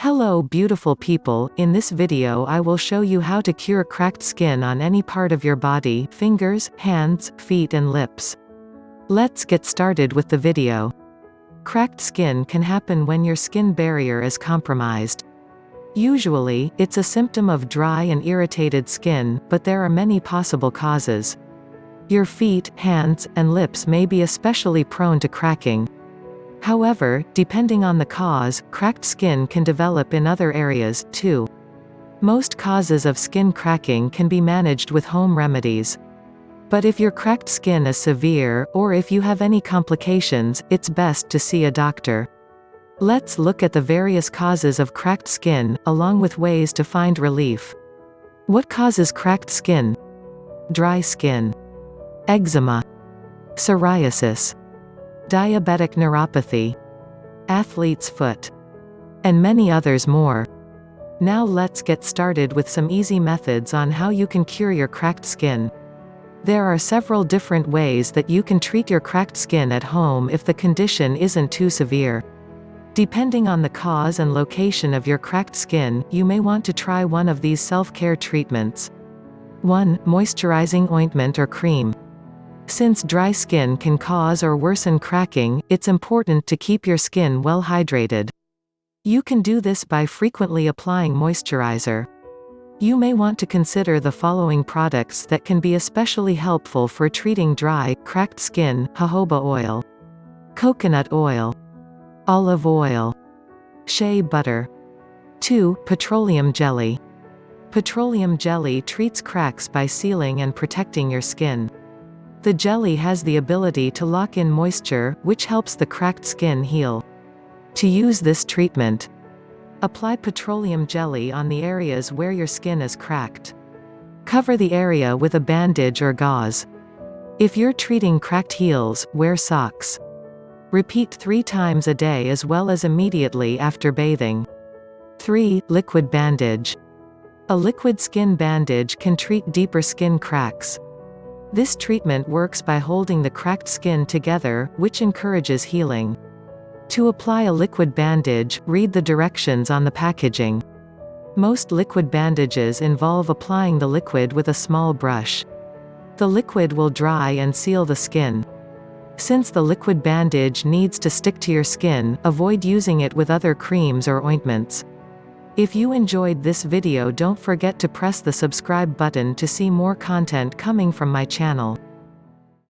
Hello beautiful people, in this video I will show you how to cure cracked skin on any part of your body, fingers, hands, feet and lips. Let's get started with the video. Cracked skin can happen when your skin barrier is compromised. Usually, it's a symptom of dry and irritated skin, but there are many possible causes. Your feet, hands, and lips may be especially prone to cracking. However, depending on the cause, cracked skin can develop in other areas, too. Most causes of skin cracking can be managed with home remedies. But if your cracked skin is severe, or if you have any complications, it's best to see a doctor. Let's look at the various causes of cracked skin, along with ways to find relief. What causes cracked skin? Dry skin, eczema, psoriasis, diabetic neuropathy, athlete's foot, and many others more. Now let's get started with some easy methods on how you can cure your cracked skin. There are several different ways that you can treat your cracked skin at home if the condition isn't too severe. Depending on the cause and location of your cracked skin, you may want to try one of these self-care treatments. 1. Moisturizing ointment or cream. Since dry skin can cause or worsen cracking, it's important to keep your skin well hydrated. You can do this by frequently applying moisturizer. You may want to consider the following products that can be especially helpful for treating dry, cracked skin: jojoba oil, coconut oil, olive oil, shea butter. 2. Petroleum jelly. Petroleum jelly treats cracks by sealing and protecting your skin. The jelly has the ability to lock in moisture, which helps the cracked skin heal. To use this treatment, apply petroleum jelly on the areas where your skin is cracked. Cover the area with a bandage or gauze. If you're treating cracked heels, wear socks. Repeat 3 times a day as well as immediately after bathing. 3. Liquid bandage. A liquid skin bandage can treat deeper skin cracks. This treatment works by holding the cracked skin together, which encourages healing. To apply a liquid bandage, read the directions on the packaging. Most liquid bandages involve applying the liquid with a small brush. The liquid will dry and seal the skin. Since the liquid bandage needs to stick to your skin, avoid using it with other creams or ointments. If you enjoyed this video, don't forget to press the subscribe button to see more content coming from my channel.